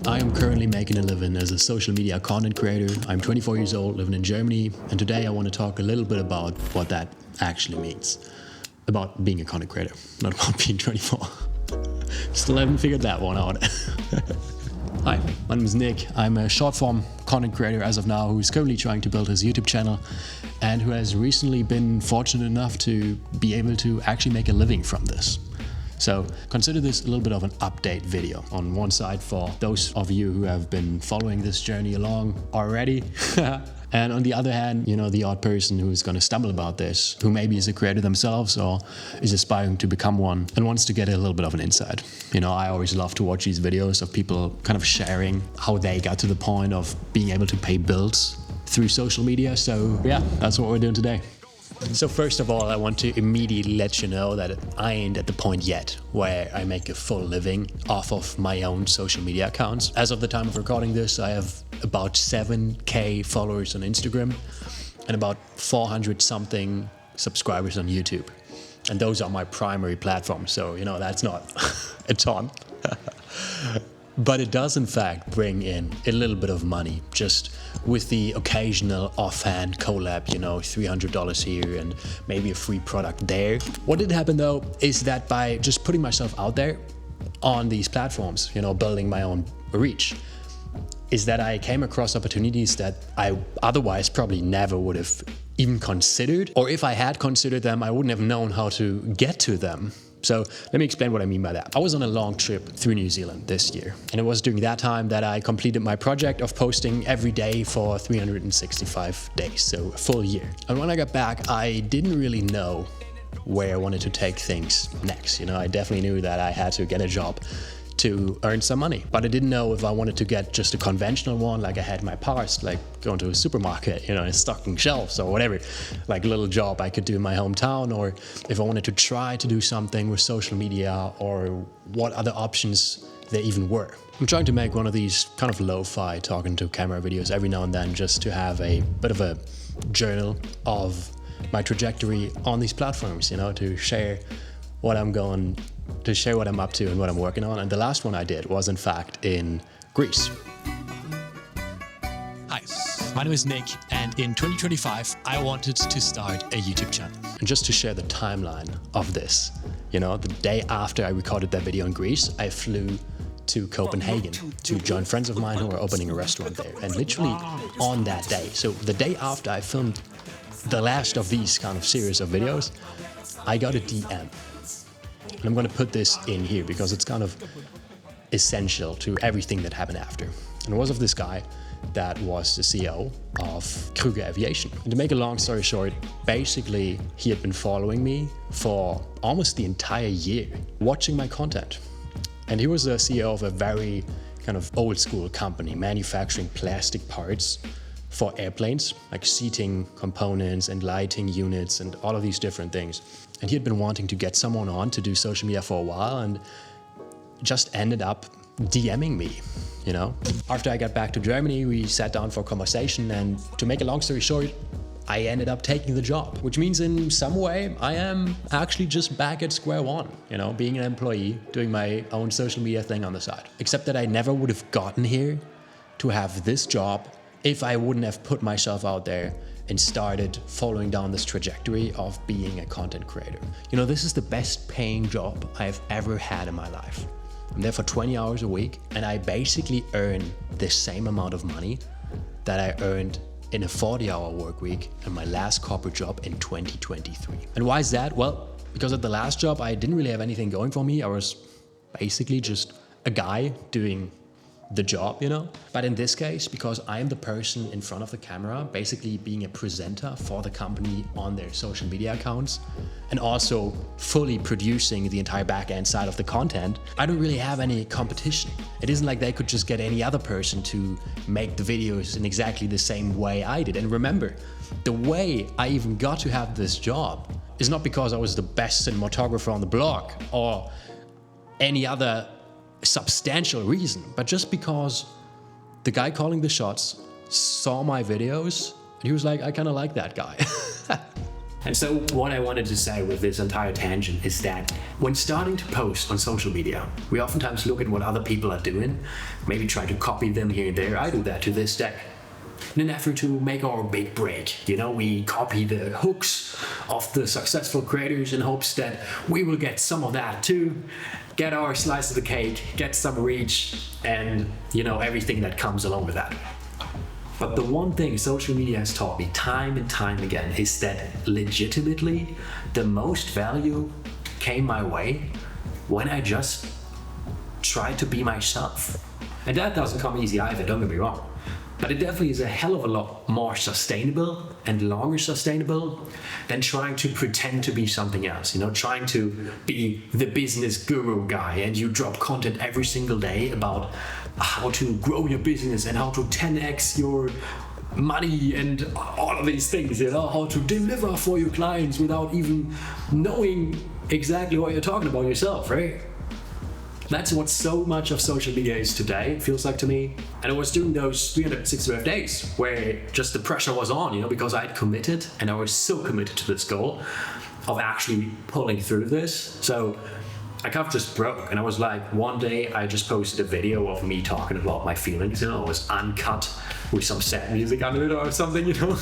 I am currently making a living as a social media content creator. I'm 24 years old, living in Germany, and today I want to talk a little bit about what that actually means. About being a content creator, not about being 24. Still haven't figured that one out. Hi, my name is Nick. I'm a short-form content creator as of now who's currently trying to build his YouTube channel and who has recently been fortunate enough to be able to actually make a living from this. So consider this a little bit of an update video. On one side for those of you who have been following this journey along already. And on the other hand, you know, the odd person who's going to stumble about this, who maybe is a creator themselves or is aspiring to become one and wants to get a little bit of an insight. You know, I always love to watch these videos of people kind of sharing how they got to the point of being able to pay bills through social media. So yeah, that's what we're doing today. So first of all, I want to immediately let you know that I ain't at the point yet where I make a full living off of my own social media accounts. As of the time of recording this, I have about 7K followers on Instagram and about 400 something subscribers on YouTube. And those are my primary platforms, so you know, that's not a ton. But it does in fact bring in a little bit of money, just with the occasional offhand collab, you know, $300 here and maybe a free product there. What did happen though is that by just putting myself out there on these platforms, you know, building my own reach, is that I came across opportunities that I otherwise probably never would have even considered, or if I had considered them, I wouldn't have known how to get to them. So let me explain what I mean by that. I was on a long trip through New Zealand this year, and it was during that time that I completed my project of posting every day for 365 days, so a full year. And when I got back, I didn't really know where I wanted to take things next. You know, I definitely knew that I had to get a job to earn some money, but I didn't know if I wanted to get just a conventional one like I had in my past, like going to a supermarket, you know, and stocking shelves or whatever, like a little job I could do in my hometown, or if I wanted to try to do something with social media, or what other options there even were. I'm trying to make one of these kind of lo-fi talking to camera videos every now and then, just to have a bit of a journal of my trajectory on these platforms, you know, to share what I'm up to and what I'm working on. And the last one I did was in fact in Greece. Hi, my name is Nick, and in 2025 I wanted to start a YouTube channel. And just to share the timeline of this, you know, the day after I recorded that video in Greece, I flew to Copenhagen to join friends of mine who are opening a restaurant there. And literally on that day, so the day after I filmed the last of these kind of series of videos, I got a DM. And I'm going to put this in here because it's kind of essential to everything that happened after. And it was of this guy that was the CEO of Kruger Aviation. And to make a long story short, basically he had been following me for almost the entire year, watching my content. And he was the CEO of a very kind of old school company, manufacturing plastic parts for airplanes, like seating components and lighting units and all of these different things. And he had been wanting to get someone on to do social media for a while and just ended up DMing me, you know. After I got back to Germany, we sat down for a conversation, and to make a long story short, I ended up taking the job, which means in some way I am actually just back at square one, you know, being an employee, doing my own social media thing on the side. Except that I never would have gotten here to have this job if I wouldn't have put myself out there and started following down this trajectory of being a content creator. You know, this is the best paying job I've ever had in my life. I'm there for 20 hours a week, and I basically earn the same amount of money that I earned in a 40-hour work week in my last corporate job in 2023. And why is that? Well, because at the last job, I didn't really have anything going for me. I was basically just a guy doing the job, you know. But in this case, because I am the person in front of the camera, basically being a presenter for the company on their social media accounts, and also fully producing the entire back-end side of the content, I don't really have any competition. It isn't like they could just get any other person to make the videos in exactly the same way I did. And remember, the way I even got to have this job is not because I was the best cinematographer on the block or any other substantial reason, but just because the guy calling the shots saw my videos and he was like, I kind of like that guy. And so what I wanted to say with this entire tangent is that when starting to post on social media, we oftentimes look at what other people are doing, maybe try to copy them here and there. I do that to this day. In an effort to make our big break, you know, we copy the hooks of the successful creators in hopes that we will get some of that too, get our slice of the cake, get some reach, and, you know, everything that comes along with that. But the one thing social media has taught me time and time again is that legitimately the most value came my way when I just tried to be myself. And that doesn't come easy either, don't get me wrong. But it definitely is a hell of a lot more sustainable and longer sustainable than trying to pretend to be something else, you know, trying to be the business guru guy and you drop content every single day about how to grow your business and how to 10x your money and all of these things, you know, how to deliver for your clients without even knowing exactly what you're talking about yourself, right? That's what so much of social media is today, it feels like to me. And I was doing those 365 days where just the pressure was on, you know, because I'd committed and I was so committed to this goal of actually pulling through this. So I kind of just broke, and I was like, one day I just posted a video of me talking about my feelings, you know, it was uncut with some sad music under it or something, you know.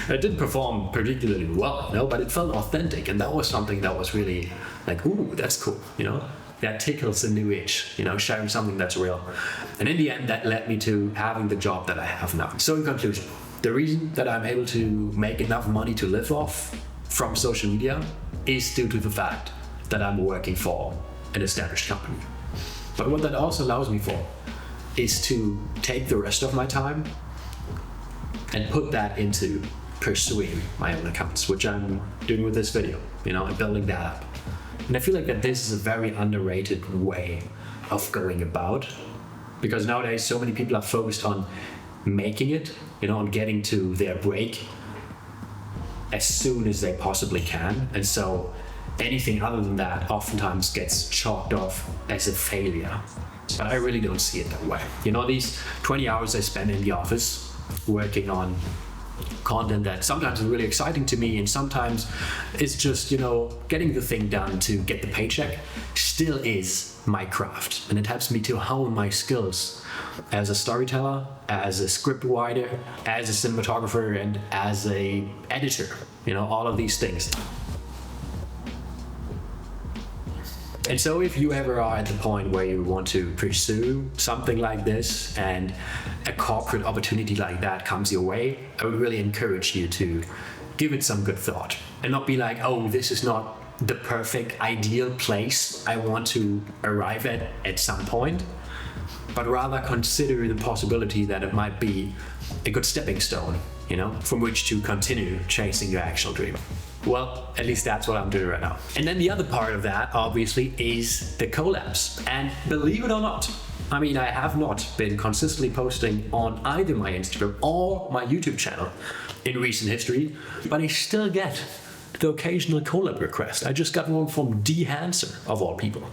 It didn't perform particularly well, you know, but it felt authentic, and that was something that was really like, ooh, that's cool, you know. That tickles a new itch, you know, sharing something that's real. And in the end, that led me to having the job that I have now. So in conclusion, the reason that I'm able to make enough money to live off from social media is due to the fact that I'm working for an established company. But what that also allows me for is to take the rest of my time and put that into pursuing my own accounts, which I'm doing with this video, you know, and building that up. And I feel like that this is a very underrated way of going about, because nowadays so many people are focused on making it, you know, on getting to their break as soon as they possibly can. And so anything other than that oftentimes gets chalked off as a failure. But I really don't see it that way. You know, these 20 hours I spend in the office working on content that sometimes is really exciting to me and sometimes it's just, you know, getting the thing done to get the paycheck, still is my craft, and it helps me to hone my skills as a storyteller, as a script writer, as a cinematographer, and as a editor, you know, all of these things. And so if you ever are at the point where you want to pursue something like this and a corporate opportunity like that comes your way, I would really encourage you to give it some good thought and not be like, oh, this is not the perfect ideal place I want to arrive at some point, but rather consider the possibility that it might be a good stepping stone, you know, from which to continue chasing your actual dream. Well, at least that's what I'm doing right now. And then the other part of that, obviously, is the collabs. And believe it or not, I mean, I have not been consistently posting on either my Instagram or my YouTube channel in recent history, but I still get the occasional collab request. I just got one from D Hanser, of all people.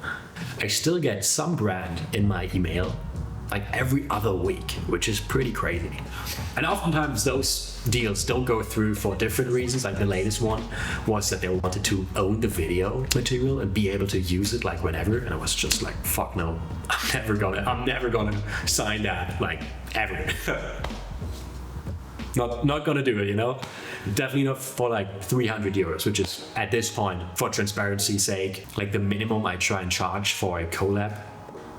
I still get some brand in my email like every other week, which is pretty crazy. And oftentimes those deals don't go through for different reasons. Like the latest one was that they wanted to own the video material and be able to use it like whenever. And I was just like, fuck no, I'm never gonna sign that, like, ever. Not gonna do it, you know? Definitely not for like 300 euros, which is at this point, for transparency's sake, like the minimum I try and charge for a collab.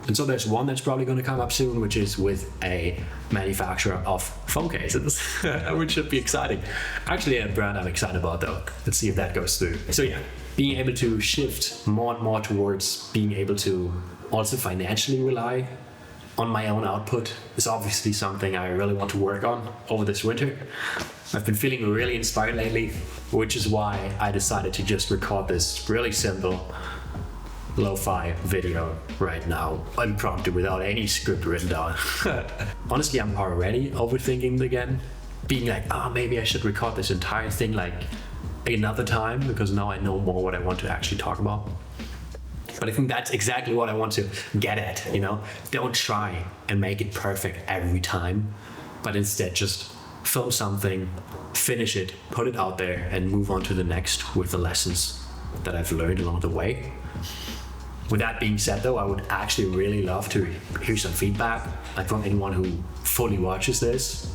And so there's one that's probably going to come up soon, which is with a manufacturer of phone cases, which should be exciting. Actually, a brand I'm excited about though. Let's see if that goes through. So yeah, being able to shift more and more towards being able to also financially rely on my own output is obviously something I really want to work on over this winter. I've been feeling really inspired lately, which is why I decided to just record this really simple lo-fi video right now, unprompted, without any script written down. Honestly, I'm already overthinking again, being like, maybe I should record this entire thing like another time, because now I know more what I want to actually talk about. But I think that's exactly what I want to get at, you know? Don't try and make it perfect every time, but instead just film something, finish it, put it out there, and move on to the next with the lessons that I've learned along the way. With that being said, though, I would actually really love to hear some feedback, like from anyone who fully watches this.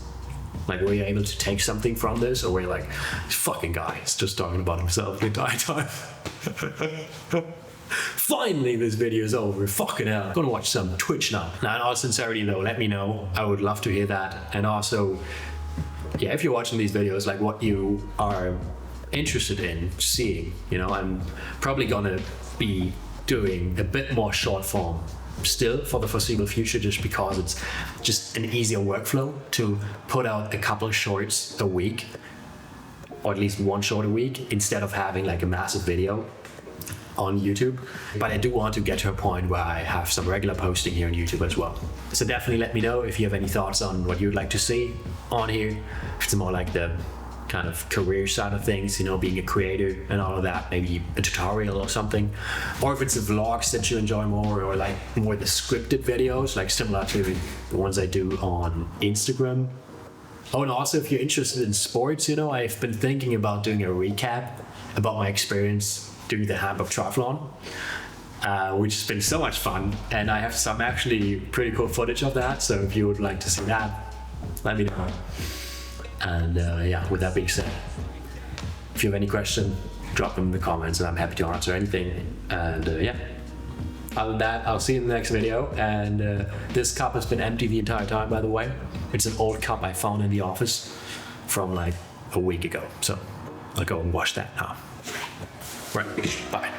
Like, were you able to take something from this, or were you like, this fucking guy is just talking about himself the entire time? Finally, this video is over. Fucking hell. I'm gonna watch some Twitch now. Now, in all sincerity, though, let me know. I would love to hear that. And also, yeah, if you're watching these videos, like what you are interested in seeing, you know, I'm probably gonna be doing a bit more short form still for the foreseeable future, just because it's just an easier workflow to put out a couple of shorts a week, or at least one short a week, instead of having like a massive video on YouTube. But I do want to get to a point where I have some regular posting here on YouTube as well. So definitely let me know if you have any thoughts on what you'd like to see on here. If it's more like the kind of career side of things, you know, being a creator and all of that, maybe a tutorial or something, or if it's the vlogs that you enjoy more, or like more the scripted videos, like similar to the ones I do on Instagram. Oh, and also if you're interested in sports, you know, I've been thinking about doing a recap about my experience doing the Hamburg Triathlon, which has been so much fun, and I have some actually pretty cool footage of that, so if you would like to see that, let me know. And yeah, with that being said, if you have any question, drop them in the comments and I'm happy to answer anything. And yeah, other than that, I'll see you in the next video. And this cup has been empty the entire time, by the way. It's an old cup I found in the office from like a week ago. So I'll go and wash that now. Right, bye.